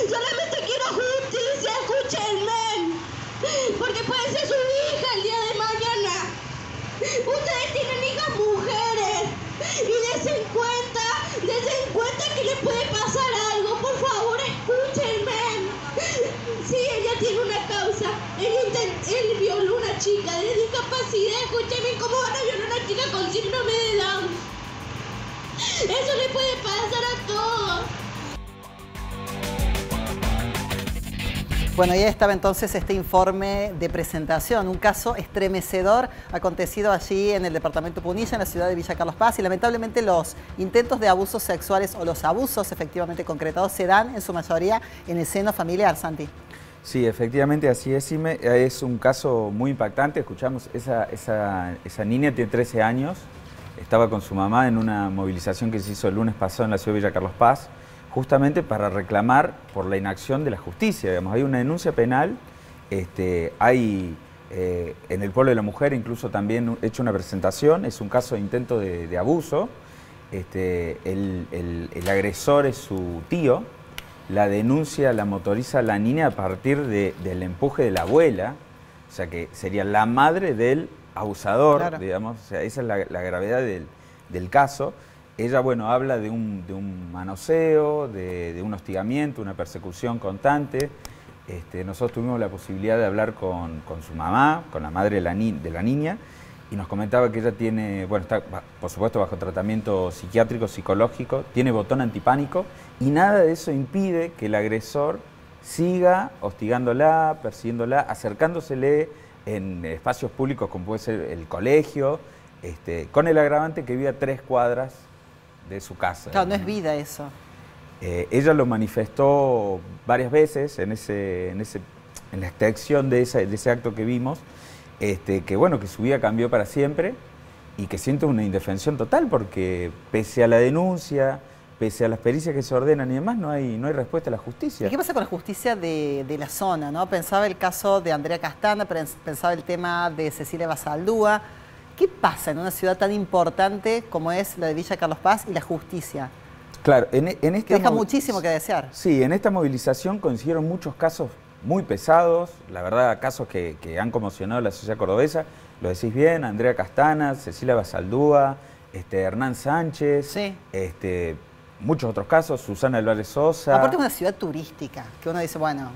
Solamente quiero justicia, escúchenme. Porque puede ser su hija el día de mañana. Ustedes tienen hijas mujeres. Y den cuenta que les puede pasar algo. Por favor, escúchenme. Sí, ella tiene una causa. Él violó a una chica de discapacidad. Escúchenme, ¿cómo van a violar a una chica con síndrome de Down? Eso le puede pasar a todos. Bueno, ya estaba entonces este informe de presentación, un caso estremecedor acontecido allí en el departamento Punilla, en la ciudad de Villa Carlos Paz, y lamentablemente los intentos de abusos sexuales o los abusos efectivamente concretados se dan en su mayoría en el seno familiar, Santi. Sí, efectivamente así es, Sime. Es un caso muy impactante. Escuchamos, esa niña tiene 13 años, estaba con su mamá en una movilización que se hizo el lunes pasado en la ciudad de Villa Carlos Paz, justamente para reclamar por la inacción de la justicia. Digamos, hay una denuncia penal, hay en el Pueblo de la Mujer incluso también hecho una presentación, es un caso de intento de abuso, el agresor es su tío, la denuncia la motoriza la niña a partir del empuje de la abuela, o sea que sería la madre del abusador, claro, digamos, o sea, esa es la gravedad del caso. Ella, bueno, habla de un manoseo, de un hostigamiento, una persecución constante. Nosotros tuvimos la posibilidad de hablar con su mamá, con la madre de la niña, y nos comentaba que ella tiene, bueno, está por supuesto bajo tratamiento psiquiátrico, psicológico, tiene botón antipánico, y nada de eso impide que el agresor siga hostigándola, persiguiéndola, acercándosele en espacios públicos como puede ser el colegio, con el agravante que vive a 3 cuadras de su casa. Claro, no es vida eso. Ella lo manifestó varias veces en la extensión de ese acto que vimos, que bueno, que su vida cambió para siempre y que siente una indefensión total porque pese a la denuncia, pese a las pericias que se ordenan y demás, no hay respuesta a la justicia. ¿Y qué pasa con la justicia de la zona, ¿no? Pensaba el caso de Andrea Castana, pensaba el tema de Cecilia Basaldúa. ¿Qué pasa en una ciudad tan importante como es la de Villa Carlos Paz y la justicia? Claro, en esta que deja muchísimo que desear. Sí, en esta movilización coincidieron muchos casos muy pesados, la verdad, casos que han conmocionado a la sociedad cordobesa. Lo decís bien, Andrea Castana, Cecilia Basaldúa, Hernán Sánchez, sí, muchos otros casos, Susana Álvarez Sosa. Aparte es una ciudad turística, que uno dice, bueno,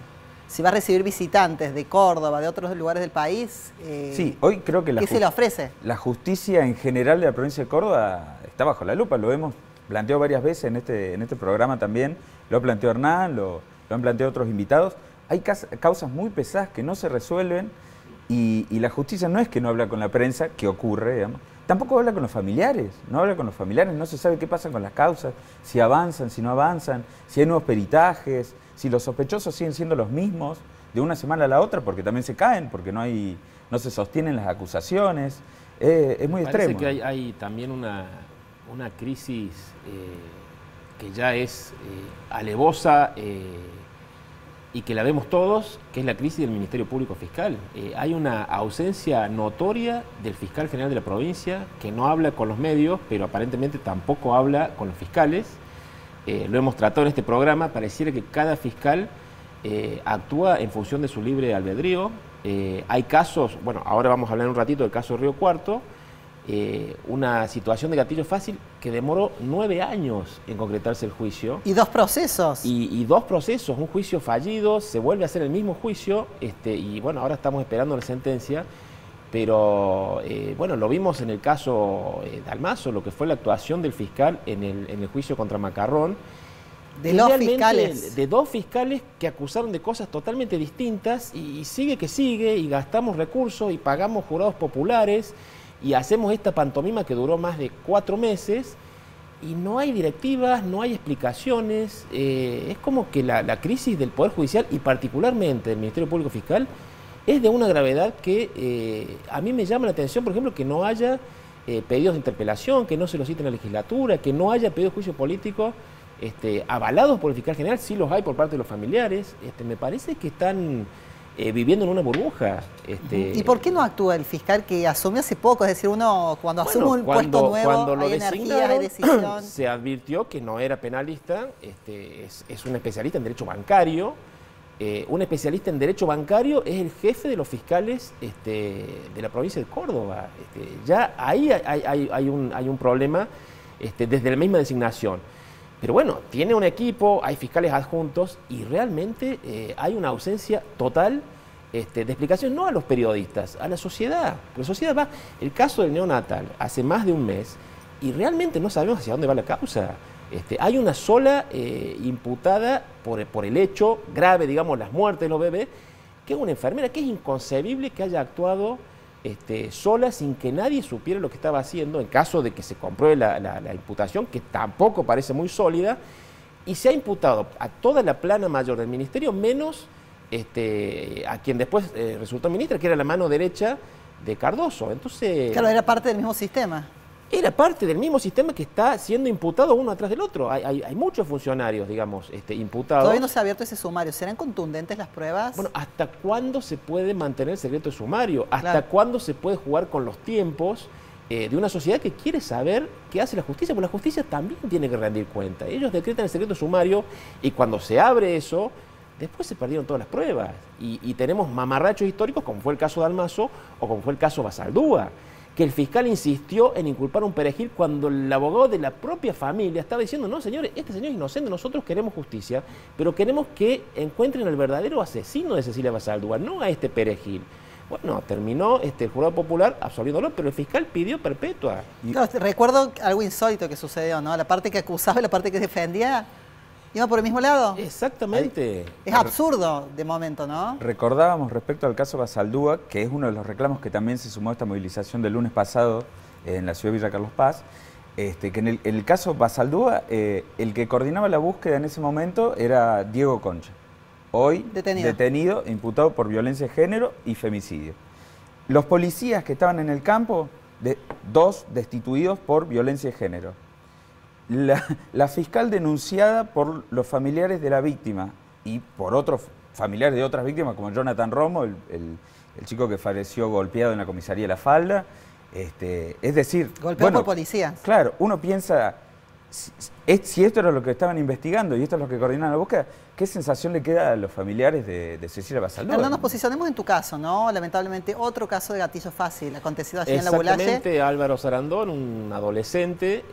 si va a recibir visitantes de Córdoba, de otros lugares del país, sí, hoy creo que ¿qué se le ofrece? La justicia en general de la provincia de Córdoba está bajo la lupa, lo hemos planteado varias veces en este programa también, lo ha planteado Hernán, lo han planteado otros invitados. Hay causas muy pesadas que no se resuelven y la justicia no es que no habla con la prensa, que ocurre, digamos, tampoco habla con los familiares, no se sabe qué pasa con las causas, si avanzan, si no avanzan, si hay nuevos peritajes, si los sospechosos siguen siendo los mismos de una semana a la otra, porque también se caen, porque no se sostienen las acusaciones. Es muy extremo. Parece que hay también una crisis que ya es alevosa y que la vemos todos, que es la crisis del Ministerio Público Fiscal. Hay una ausencia notoria del fiscal general de la provincia, que no habla con los medios, pero aparentemente tampoco habla con los fiscales. Lo hemos tratado en este programa, pareciera que cada fiscal actúa en función de su libre albedrío. Hay casos, bueno, ahora vamos a hablar un ratito del caso Río Cuarto, una situación de gatillo fácil que demoró 9 años en concretarse el juicio. Y 2 procesos. Y 2 procesos, un juicio fallido, se vuelve a hacer el mismo juicio, y bueno, ahora estamos esperando la sentencia. Pero, bueno, lo vimos en el caso Dalmazo, lo que fue la actuación del fiscal en el juicio contra Macarrón. De los fiscales. De 2 fiscales que acusaron de cosas totalmente distintas y sigue que sigue, y gastamos recursos y pagamos jurados populares y hacemos esta pantomima que duró más de 4 meses y no hay directivas, no hay explicaciones. Es como que la crisis del Poder Judicial y particularmente del Ministerio Público Fiscal es de una gravedad que a mí me llama la atención, por ejemplo, que no haya pedidos de interpelación, que no se los cite en la legislatura, que no haya pedidos de juicio político avalados por el fiscal general. Sí los hay por parte de los familiares. Me parece que están viviendo en una burbuja. ¿Y por qué no actúa el fiscal que asumió hace poco? Es decir, uno cuando asume un puesto nuevo, hay energía, hay decisión. Se advirtió que no era penalista, es un especialista en derecho bancario. Un especialista en derecho bancario es el jefe de los fiscales de la provincia de Córdoba. Ya ahí hay un problema desde la misma designación. Pero bueno, tiene un equipo, hay fiscales adjuntos y realmente hay una ausencia total de explicación, no a los periodistas, a la sociedad. La sociedad va, el caso del neonatal, hace más de un mes y realmente no sabemos hacia dónde va la causa. Hay una sola imputada por el hecho grave, digamos, las muertes de los bebés, que es una enfermera, que es inconcebible que haya actuado sola sin que nadie supiera lo que estaba haciendo, en caso de que se compruebe la imputación, que tampoco parece muy sólida, y se ha imputado a toda la plana mayor del ministerio, menos a quien después resultó ministra, que era la mano derecha de Cardoso. Entonces, claro, era parte del mismo sistema. Era parte del mismo sistema que está siendo imputado uno atrás del otro. Hay muchos funcionarios, digamos, imputados. Todavía no se ha abierto ese sumario. ¿Serán contundentes las pruebas? Bueno, ¿hasta cuándo se puede mantener el secreto de sumario? ¿Hasta cuándo se puede jugar con los tiempos de una sociedad que quiere saber qué hace la justicia? Porque la justicia también tiene que rendir cuenta. Ellos decretan el secreto de sumario y cuando se abre eso, después se perdieron todas las pruebas. Y tenemos mamarrachos históricos, como fue el caso de Almazo o como fue el caso Basaldúa, que el fiscal insistió en inculpar a un perejil cuando el abogado de la propia familia estaba diciendo: no, señores, este señor es inocente, nosotros queremos justicia, pero queremos que encuentren al verdadero asesino de Cecilia Basaldúa, no a este perejil. Bueno, terminó el jurado popular absolviéndolo, pero el fiscal pidió perpetua. Claro, recuerdo algo insólito que sucedió, ¿no? La parte que acusaba y la parte que defendía iba por el mismo lado. Exactamente. Es absurdo de momento, ¿no? Recordábamos respecto al caso Basaldúa, que es uno de los reclamos que también se sumó a esta movilización del lunes pasado en la ciudad de Villa Carlos Paz, que en el caso Basaldúa, el que coordinaba la búsqueda en ese momento era Diego Concha, hoy detenido, imputado por violencia de género y femicidio. Los policías que estaban en el campo, dos destituidos por violencia de género. La fiscal denunciada por los familiares de la víctima y por otros familiares de otras víctimas, como Jonathan Romo, el chico que falleció golpeado en la comisaría de La Falda. Es decir, golpeado por policías. Claro, uno piensa, si esto era lo que estaban investigando y esto es lo que coordinan la búsqueda, ¿qué sensación le queda a los familiares de Cecilia Basaldúa? No nos posicionemos en tu caso, ¿no? Lamentablemente otro caso de gatillo fácil acontecido allí en La Bulaye. Exactamente, Álvaro Sarandón, un adolescente,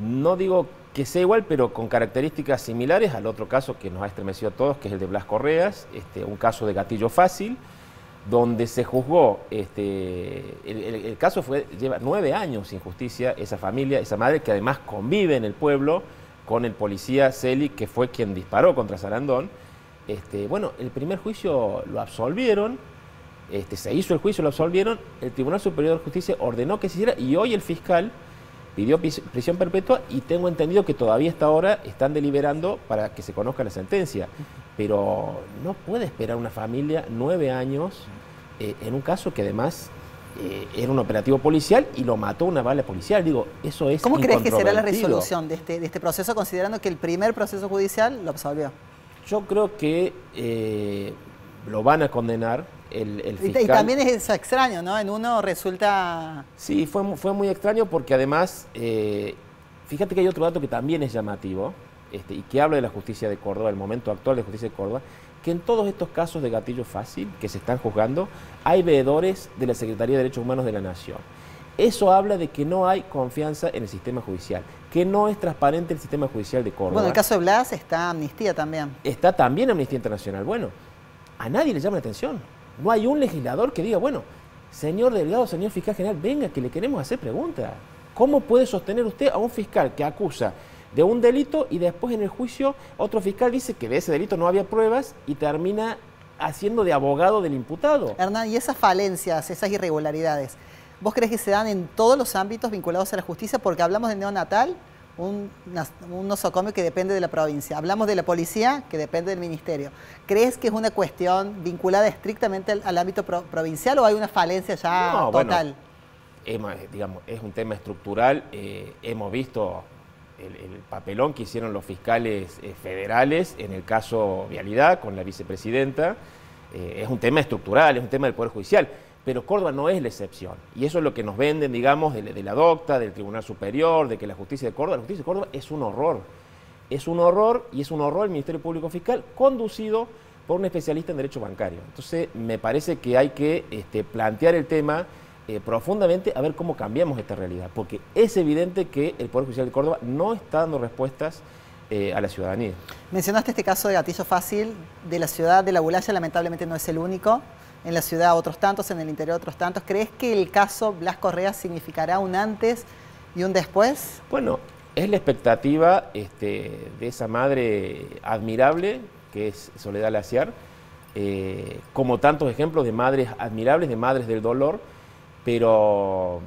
no digo que sea igual, pero con características similares al otro caso que nos ha estremecido a todos, que es el de Blas Correas, un caso de gatillo fácil, donde se juzgó, el caso lleva 9 años sin justicia, esa familia, esa madre que además convive en el pueblo con el policía Celi, que fue quien disparó contra Sarandón. Bueno, el primer juicio lo absolvieron, se hizo el juicio, lo absolvieron, el Tribunal Superior de Justicia ordenó que se hiciera y hoy el fiscal pidió prisión perpetua y tengo entendido que todavía hasta ahora están deliberando para que se conozca la sentencia. Pero no puede esperar una familia 9 años en un caso que además era un operativo policial y lo mató una bala policial. Digo, eso es ¿Cómo crees que será la resolución de este proceso, considerando que el primer proceso judicial lo absolvió? Yo creo que lo van a condenar. El fiscal. Y también es eso extraño, ¿no? En uno resulta... Sí, fue muy extraño porque además, fíjate que hay otro dato que también es llamativo, y que habla de la justicia de Córdoba, el momento actual de justicia de Córdoba, que en todos estos casos de gatillo fácil que se están juzgando, hay veedores de la Secretaría de Derechos Humanos de la Nación. Eso habla de que no hay confianza en el sistema judicial, que no es transparente el sistema judicial de Córdoba. Bueno, en el caso de Blas está Amnistía también. Está también Amnistía Internacional. Bueno, a nadie le llama la atención. No hay un legislador que diga, bueno, señor delegado, señor fiscal general, venga que le queremos hacer preguntas. ¿Cómo puede sostener usted a un fiscal que acusa de un delito y después en el juicio otro fiscal dice que de ese delito no había pruebas y termina haciendo de abogado del imputado? Hernán, y esas falencias, esas irregularidades, ¿vos crees que se dan en todos los ámbitos vinculados a la justicia? Porque hablamos del neonatal, un nosocomio que depende de la provincia. Hablamos de la policía, que depende del ministerio. ¿Crees que es una cuestión vinculada estrictamente al ámbito provincial o hay una falencia ya total? Bueno, digamos, es un tema estructural. Hemos visto el papelón que hicieron los fiscales federales en el caso Vialidad con la vicepresidenta. Es un tema estructural, es un tema del Poder Judicial, pero Córdoba no es la excepción. Y eso es lo que nos venden, digamos, de la DOCTA, del Tribunal Superior, de que la justicia de Córdoba es un horror. Es un horror, y es un horror el Ministerio Público Fiscal conducido por un especialista en derecho bancario. Entonces, me parece que hay que plantear el tema profundamente a ver cómo cambiamos esta realidad, porque es evidente que el Poder Judicial de Córdoba no está dando respuestas a la ciudadanía. Mencionaste este caso de gatillo fácil de la ciudad de La Bulaya, lamentablemente no es el único. En la ciudad otros tantos, en el interior otros tantos. ¿Crees que el caso Blas Correa significará un antes y un después? Bueno, es la expectativa de esa madre admirable que es Soledad Laciar, como tantos ejemplos de madres admirables, de madres del dolor, pero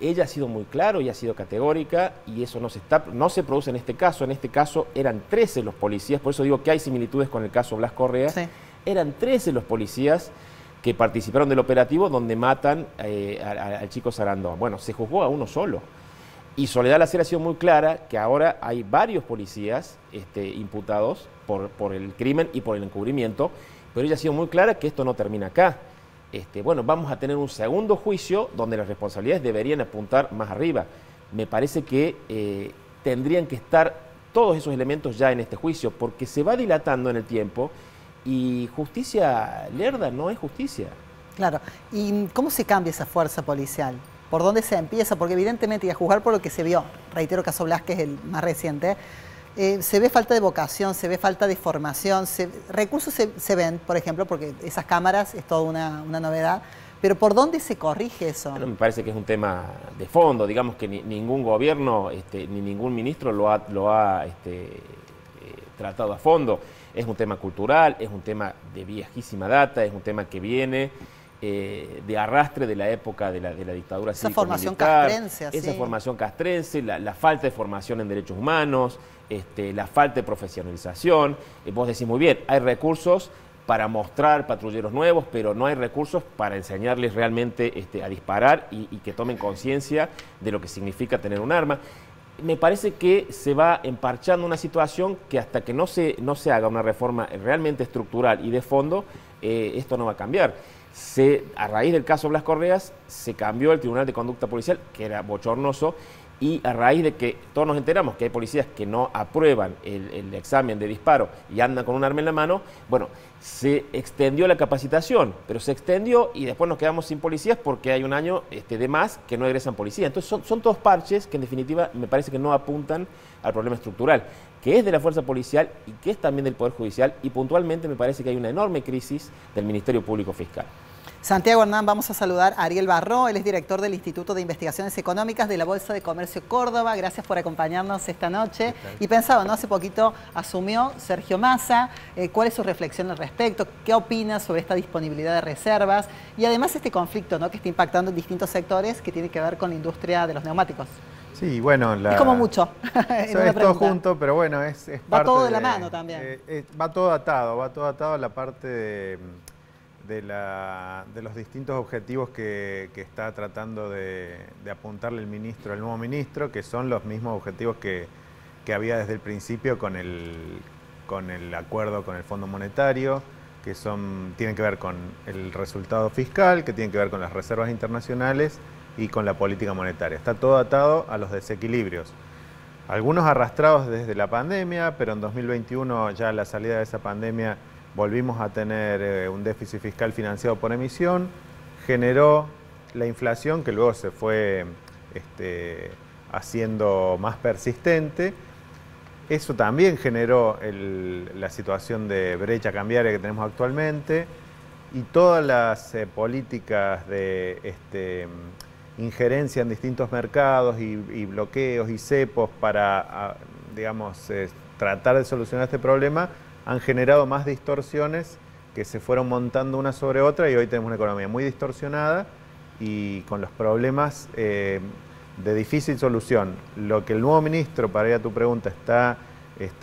ella ha sido muy claro y ha sido categórica, y eso no se produce en este caso. En este caso eran 13 los policías, por eso digo que hay similitudes con el caso Blas Correa. Sí. Eran 13 los policías que participaron del operativo donde matan al chico Sarandón. Bueno, se juzgó a uno solo. Y Soledad Laciar ha sido muy clara que ahora hay varios policías imputados por el crimen y por el encubrimiento, pero ella ha sido muy clara que esto no termina acá. Bueno, vamos a tener un segundo juicio donde las responsabilidades deberían apuntar más arriba. Me parece que tendrían que estar todos esos elementos ya en este juicio, porque se va dilatando en el tiempo y justicia lerda no es justicia. Claro. ¿Y cómo se cambia esa fuerza policial? ¿Por dónde se empieza? Porque evidentemente, y a juzgar por lo que se vio, reitero, caso Blas, que es el más reciente, se ve falta de vocación, se ve falta de formación, recursos se ven, por ejemplo, porque esas cámaras es toda una novedad, pero ¿por dónde se corrige eso? Bueno, me parece que es un tema de fondo, digamos que ningún gobierno ni ningún ministro lo ha tratado a fondo. Es un tema cultural, es un tema de viejísima data, es un tema que viene de arrastre de la época de la dictadura cívico-militar. Esa formación castrense, así. Esa formación castrense, la falta de formación en derechos humanos, la falta de profesionalización. Vos decís muy bien, hay recursos para mostrar patrulleros nuevos, pero no hay recursos para enseñarles realmente a disparar y que tomen conciencia de lo que significa tener un arma. Me parece que se va emparchando una situación que hasta que no se haga una reforma realmente estructural y de fondo, esto no va a cambiar. A raíz del caso Blas Correas, se cambió el Tribunal de Conducta Policial, que era bochornoso, y a raíz de que todos nos enteramos que hay policías que no aprueban el examen de disparo y andan con un arma en la mano, bueno, se extendió la capacitación, pero se extendió y después nos quedamos sin policías porque hay un año de más que no egresan policías. Entonces son todos parches que en definitiva me parece que no apuntan al problema estructural, que es de la fuerza policial y que es también del Poder Judicial, y puntualmente me parece que hay una enorme crisis del Ministerio Público Fiscal. Santiago Hernán, vamos a saludar a Ariel Barró, él es director del Instituto de Investigaciones Económicas de la Bolsa de Comercio Córdoba. Gracias por acompañarnos esta noche. Y pensaba, ¿no? Hace poquito asumió Sergio Massa. ¿Cuál es su reflexión al respecto? ¿Qué opina sobre esta disponibilidad de reservas? Y además este conflicto, ¿no?, que está impactando en distintos sectores que tiene que ver con la industria de los neumáticos. Sí, bueno, es como mucho. Es todo junto, pero bueno, es va todo de la mano también. Va todo atado a la parte de los distintos objetivos que está tratando de apuntarle el nuevo ministro, que son los mismos objetivos que había desde el principio con el acuerdo con el Fondo Monetario, que tienen que ver con el resultado fiscal, que tienen que ver con las reservas internacionales y con la política monetaria. Está todo atado a los desequilibrios. Algunos arrastrados desde la pandemia, pero en 2021, ya a la salida de esa pandemia, volvimos a tener un déficit fiscal financiado por emisión, generó la inflación que luego se fue haciendo más persistente. Eso también generó la situación de brecha cambiaria que tenemos actualmente, y todas las políticas de injerencia en distintos mercados y bloqueos y cepos para, digamos, tratar de solucionar este problema han generado más distorsiones que se fueron montando una sobre otra, y hoy tenemos una economía muy distorsionada y con los problemas de difícil solución. Lo que el nuevo ministro, para ir a tu pregunta, está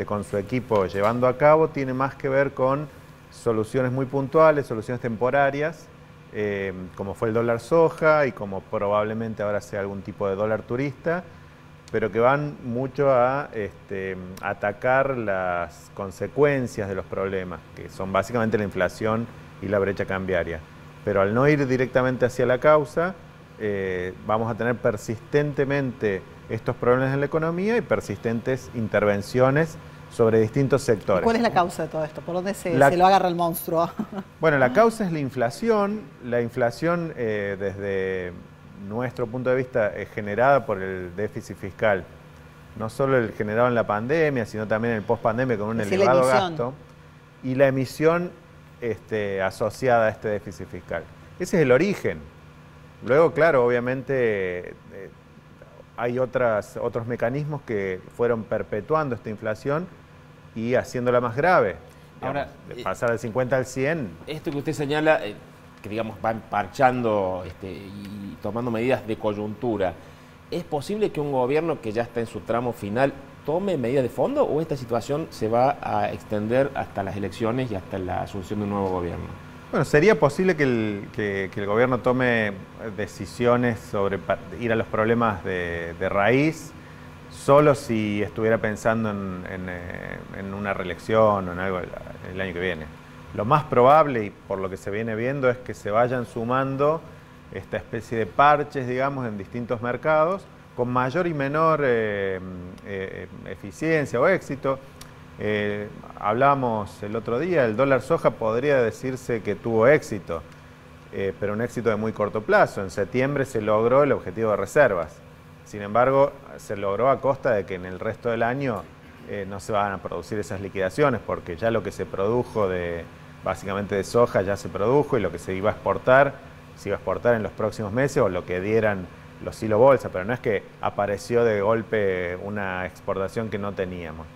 con su equipo llevando a cabo tiene más que ver con soluciones muy puntuales, soluciones temporarias, como fue el dólar soja y como probablemente ahora sea algún tipo de dólar turista, pero que van mucho a atacar las consecuencias de los problemas, que son básicamente la inflación y la brecha cambiaria. Pero al no ir directamente hacia la causa, vamos a tener persistentemente estos problemas en la economía y persistentes intervenciones sobre distintos sectores. ¿Cuál es la causa de todo esto? ¿Por dónde se lo agarra el monstruo? Bueno, la causa es la inflación. La inflación, desde nuestro punto de vista, es generada por el déficit fiscal. No solo el generado en la pandemia, sino también en el post-pandemia con un elevado gasto. Y la emisión asociada a este déficit fiscal. Ese es el origen. Luego, claro, obviamente hay otros mecanismos que fueron perpetuando esta inflación y haciéndola más grave. Ahora, de pasar del 50 al 100. Esto que usted señala, que digamos van parchando y tomando medidas de coyuntura, ¿es posible que un gobierno que ya está en su tramo final tome medidas de fondo o esta situación se va a extender hasta las elecciones y hasta la asunción de un nuevo gobierno? Bueno, sería posible que el gobierno tome decisiones sobre ir a los problemas de raíz, solo si estuviera pensando en una reelección o en algo el año que viene. Lo más probable, y por lo que se viene viendo, es que se vayan sumando esta especie de parches, digamos, en distintos mercados, con mayor y menor eficiencia o éxito. Hablábamos el otro día, el dólar soja podría decirse que tuvo éxito, pero un éxito de muy corto plazo. En septiembre se logró el objetivo de reservas. Sin embargo, se logró a costa de que en el resto del año no se van a producir esas liquidaciones, porque ya lo que se produjo básicamente de soja ya se produjo, y lo que se iba a exportar en los próximos meses, o lo que dieran los hilo bolsa, pero no es que apareció de golpe una exportación que no teníamos.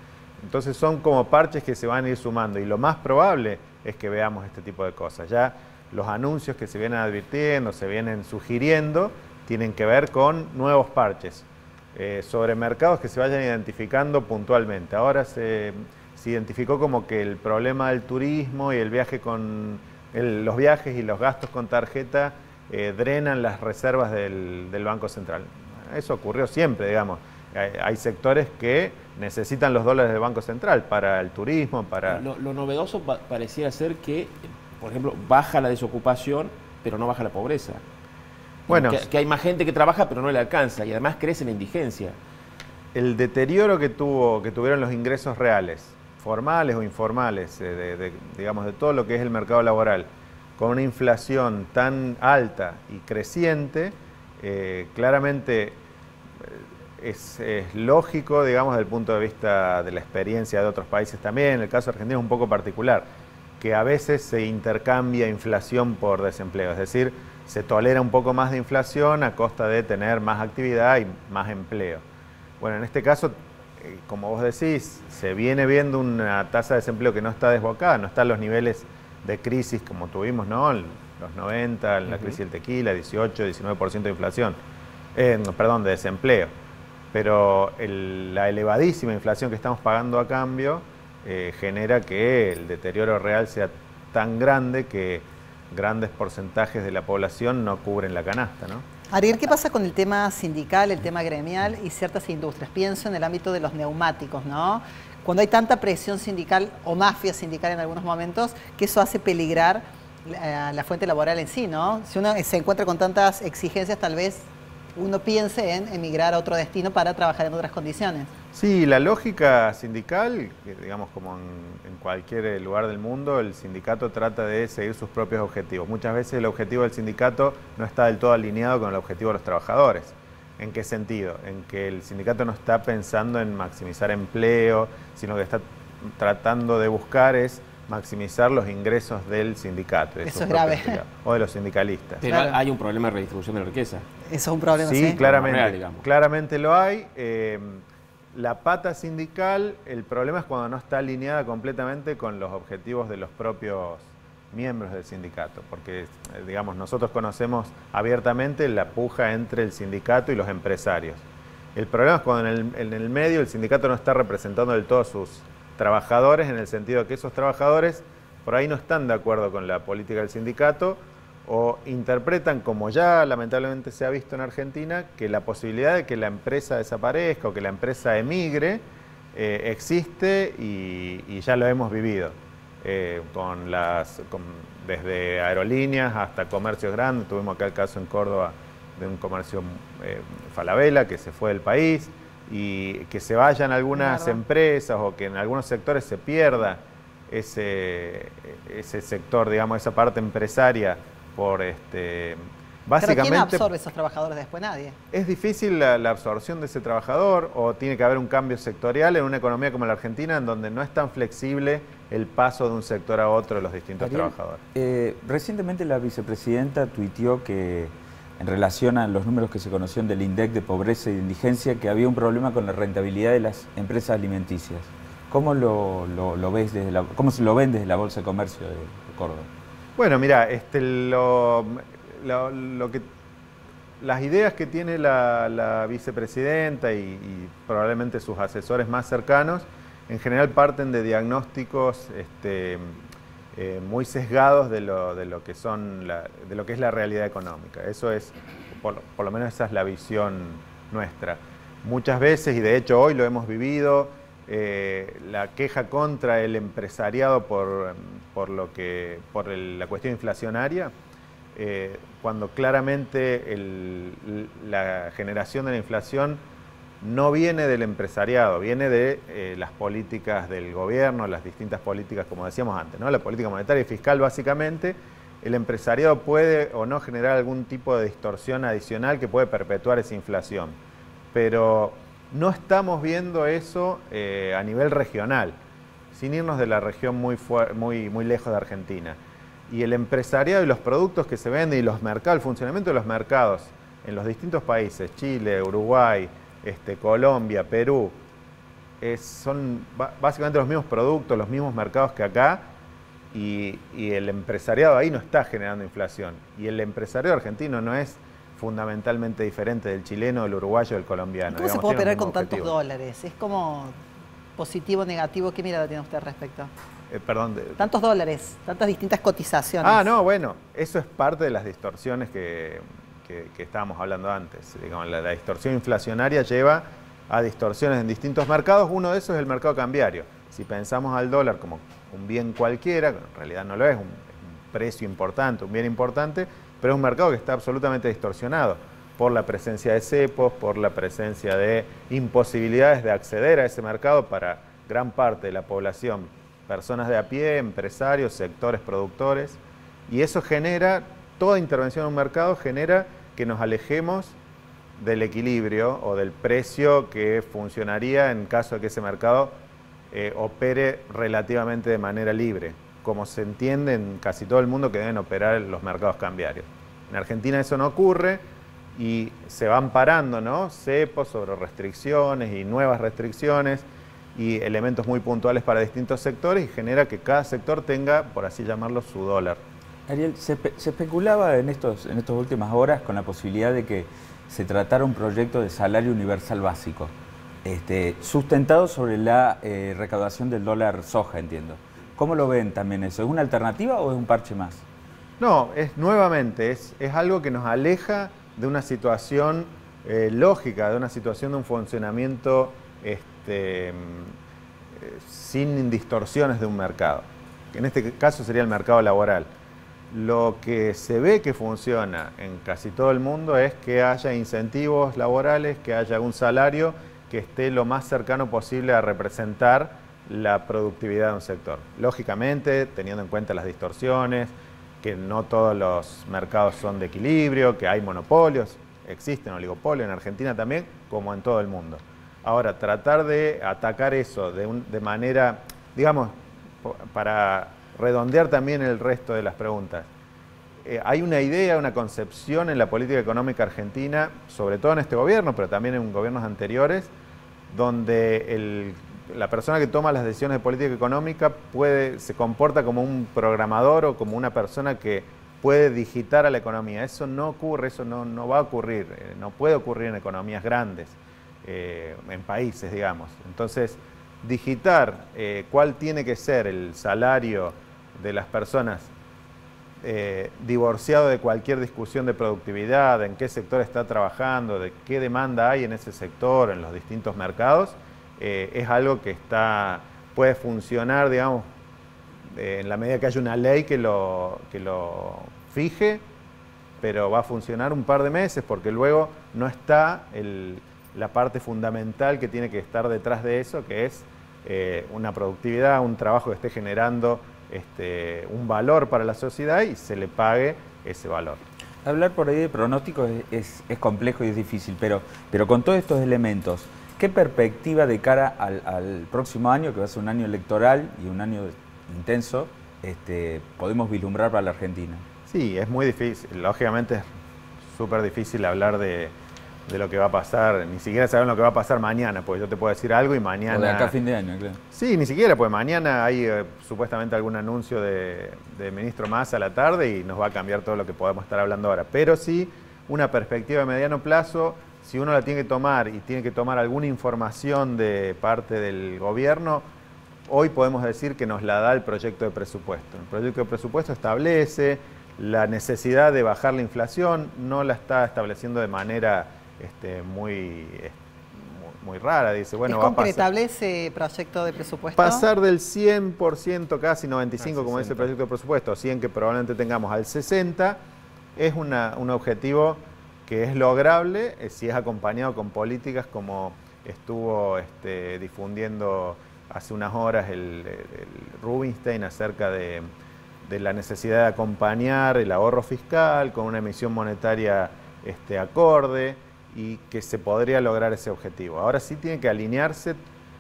Entonces son como parches que se van a ir sumando, y lo más probable es que veamos este tipo de cosas. Ya los anuncios que se vienen advirtiendo, se vienen sugiriendo, tienen que ver con nuevos parches sobre mercados que se vayan identificando puntualmente. Ahora se identificó como que el problema del turismo y el viaje los viajes y los gastos con tarjeta drenan las reservas del Banco Central. Eso ocurrió siempre, digamos. Hay sectores que necesitan los dólares del Banco Central para el turismo, para... Lo novedoso pareciera ser que, por ejemplo, baja la desocupación, pero no baja la pobreza. Bueno, que hay más gente que trabaja, pero no le alcanza, y además crece la indigencia. El deterioro que tuvieron los ingresos reales, formales o informales, digamos, de todo lo que es el mercado laboral, con una inflación tan alta y creciente, claramente es lógico, digamos, desde el punto de vista de la experiencia de otros países también. El caso argentino es un poco particular, que a veces se intercambia inflación por desempleo, es decir, se tolera un poco más de inflación a costa de tener más actividad y más empleo. Bueno, en este caso, como vos decís, se viene viendo una tasa de desempleo que no está desbocada, no está en los niveles de crisis como tuvimos, ¿no? En los 90, en la crisis del tequila, 18, 19% de inflación, perdón, de desempleo. Pero la elevadísima inflación que estamos pagando a cambio genera que el deterioro real sea tan grande que grandes porcentajes de la población no cubren la canasta, ¿no? Ariel, ¿qué pasa con el tema sindical, el tema gremial y ciertas industrias? Pienso en el ámbito de los neumáticos, ¿no? Cuando hay tanta presión sindical o mafia sindical en algunos momentos, que eso hace peligrar la fuente laboral en sí, ¿no? Si uno se encuentra con tantas exigencias, tal vez uno piense en emigrar a otro destino para trabajar en otras condiciones. Sí, la lógica sindical, digamos como en cualquier lugar del mundo, el sindicato trata de seguir sus propios objetivos. Muchas veces el objetivo del sindicato no está del todo alineado con el objetivo de los trabajadores. ¿En qué sentido? En que el sindicato no está pensando en maximizar empleo, sino que está tratando de buscar maximizar los ingresos del sindicato. Eso es grave. O de los sindicalistas. Pero claro, hay un problema de redistribución de la riqueza. Eso es un problema, sí. Claramente, real, claramente lo hay. La pata sindical, el problema es cuando no está alineada completamente con los objetivos de los propios miembros del sindicato, porque, digamos, nosotros conocemos abiertamente la puja entre el sindicato y los empresarios. El problema es cuando en el medio el sindicato no está representando del todo a sus trabajadores, en el sentido de que esos trabajadores por ahí no están de acuerdo con la política del sindicato, o interpretan, como ya lamentablemente se ha visto en Argentina, que la posibilidad de que la empresa desaparezca o que la empresa emigre existe y ya lo hemos vivido, desde aerolíneas hasta comercios grandes. Tuvimos acá el caso en Córdoba de un comercio Falabella que se fue del país, y que se vayan algunas empresas o que en algunos sectores se pierda ese sector, digamos, esa parte empresaria por básicamente. ¿Pero quién absorbe esos trabajadores después? Nadie. Es difícil la absorción de ese trabajador, o tiene que haber un cambio sectorial en una economía como la Argentina, en donde no es tan flexible el paso de un sector a otro de los distintos trabajadores. Recientemente la vicepresidenta tuiteó que, en relación a los números que se conocieron del INDEC de pobreza y de indigencia, que había un problema con la rentabilidad de las empresas alimenticias. ¿Cómo lo ves cómo se lo ven desde la Bolsa de Comercio de Córdoba? Bueno, mira, las ideas que tiene la vicepresidenta y probablemente sus asesores más cercanos, en general parten de diagnósticos muy sesgados de lo que es la realidad económica. Eso es, por lo menos esa es la visión nuestra. Muchas veces, y de hecho hoy lo hemos vivido, la queja contra el empresariado por la cuestión inflacionaria, cuando claramente la generación de la inflación no viene del empresariado, viene de las políticas del gobierno, las distintas políticas, como decíamos antes, ¿no? La política monetaria y fiscal, básicamente. El empresariado puede o no generar algún tipo de distorsión adicional que puede perpetuar esa inflación, pero no estamos viendo eso a nivel regional, sin irnos de la región muy lejos de Argentina. Y el empresariado y los productos que se venden y los mercados, el funcionamiento de los mercados en los distintos países, Chile, Uruguay, Colombia, Perú, son básicamente los mismos productos, los mismos mercados que acá, y el empresariado ahí no está generando inflación. Y el empresariado argentino no es fundamentalmente diferente del chileno, del uruguayo, del colombiano. ¿Cómo se puede operar con tantos dólares? Es como positivo, negativo. ¿Qué mirada tiene usted al respecto? Tantos dólares, tantas distintas cotizaciones. Ah, no, bueno, eso es parte de las distorsiones que estábamos hablando antes. Digamos, la distorsión inflacionaria lleva a distorsiones en distintos mercados. Uno de esos es el mercado cambiario. Si pensamos al dólar como un bien cualquiera, en realidad no lo es, un precio importante, un bien importante, pero es un mercado que está absolutamente distorsionado por la presencia de cepos, por la presencia de imposibilidades de acceder a ese mercado para gran parte de la población, personas de a pie, empresarios, sectores productores, y eso genera, toda intervención en un mercado genera que nos alejemos del equilibrio o del precio que funcionaría en caso de que ese mercado opere relativamente de manera libre, como se entiende en casi todo el mundo que deben operar los mercados cambiarios. En Argentina eso no ocurre y se van parando, ¿no?, cepos sobre restricciones y nuevas restricciones y elementos muy puntuales para distintos sectores, y genera que cada sector tenga, por así llamarlo, su dólar. Ariel, se especulaba en estas últimas horas con la posibilidad de que se tratara un proyecto de salario universal básico, sustentado sobre la recaudación del dólar soja, entiendo. ¿Cómo lo ven también eso? ¿Es una alternativa o es un parche más? No, nuevamente, es algo que nos aleja de una situación lógica, de una situación de un funcionamiento sin distorsiones de un mercado. En este caso sería el mercado laboral. Lo que se ve que funciona en casi todo el mundo es que haya incentivos laborales, que haya un salario que esté lo más cercano posible a representar la productividad de un sector. Lógicamente, teniendo en cuenta las distorsiones, que no todos los mercados son de equilibrio, que hay monopolios, existen oligopolios en Argentina también, como en todo el mundo. Ahora, tratar de atacar eso de manera, digamos, para redondear también el resto de las preguntas. Hay una idea, una concepción en la política económica argentina, sobre todo en este gobierno, pero también en gobiernos anteriores, donde la persona que toma las decisiones de política económica se comporta como un programador o como una persona que puede digitar a la economía. Eso no ocurre, eso no va a ocurrir, no puede ocurrir en economías grandes, en países, digamos. Entonces, digitar cuál tiene que ser el salario de las personas divorciado de cualquier discusión de productividad, en qué sector está trabajando, de qué demanda hay en ese sector, en los distintos mercados, es algo que puede funcionar, digamos, en la medida que haya una ley que lo fije, pero va a funcionar un par de meses porque luego no está la parte fundamental que tiene que estar detrás de eso, que es una productividad, un trabajo que esté generando un valor para la sociedad y se le pague ese valor. Hablar por ahí de pronósticos es complejo y es difícil, pero con todos estos elementos, ¿qué perspectiva de cara al próximo año, que va a ser un año electoral y un año intenso, podemos vislumbrar para la Argentina? Sí, es muy difícil. Lógicamente es súper difícil hablar de lo que va a pasar, ni siquiera saber lo que va a pasar mañana, porque yo te puedo decir algo y mañana... O de acá a fin de año, claro. Sí, ni siquiera, pues mañana hay supuestamente algún anuncio de ministro Massa a la tarde y nos va a cambiar todo lo que podemos estar hablando ahora. Pero sí, una perspectiva de mediano plazo, si uno la tiene que tomar y tiene que tomar alguna información de parte del gobierno, hoy podemos decir que nos la da el proyecto de presupuesto. El proyecto de presupuesto establece la necesidad de bajar la inflación, no la está estableciendo de manera muy rara. Dice, bueno, ¿Es concretable ese proyecto de presupuesto? Pasar del 100%, casi 95%, como dice el proyecto de presupuesto, 100 que probablemente tengamos al 60%, es un objetivo que es lograble si es acompañado con políticas como estuvo difundiendo hace unas horas el Rubinstein acerca de la necesidad de acompañar el ahorro fiscal con una emisión monetaria acorde y que se podría lograr ese objetivo. Ahora sí tiene que alinearse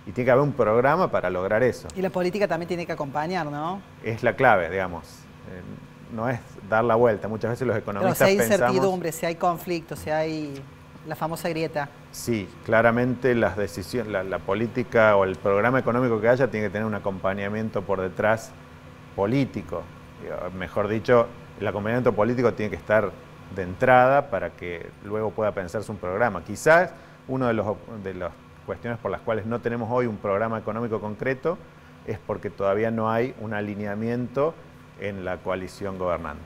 y tiene que haber un programa para lograr eso. Y la política también tiene que acompañar, ¿no? Es la clave, digamos. No es dar la vuelta. Muchas veces los economistas pensamos... Pero si hay pensamos... incertidumbre, si hay conflicto, si hay la famosa grieta. Sí, claramente las decisiones, la política o el programa económico que haya tiene que tener un acompañamiento por detrás político. Mejor dicho, el acompañamiento político tiene que estar de entrada para que luego pueda pensarse un programa. Quizás una de las cuestiones por las cuales no tenemos hoy un programa económico concreto es porque todavía no hay un alineamiento en la coalición gobernante.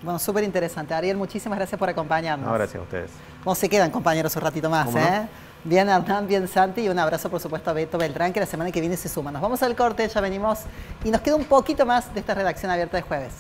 Bueno, súper interesante. Ariel, muchísimas gracias por acompañarnos. No, gracias a ustedes. Bueno, se quedan, compañeros, un ratito más. ¿Cómo no? Bien Hernán, bien Santi, y un abrazo, por supuesto, a Beto Beltrán, que la semana que viene se suma. Nos vamos al corte, ya venimos, y nos queda un poquito más de esta redacción abierta de jueves.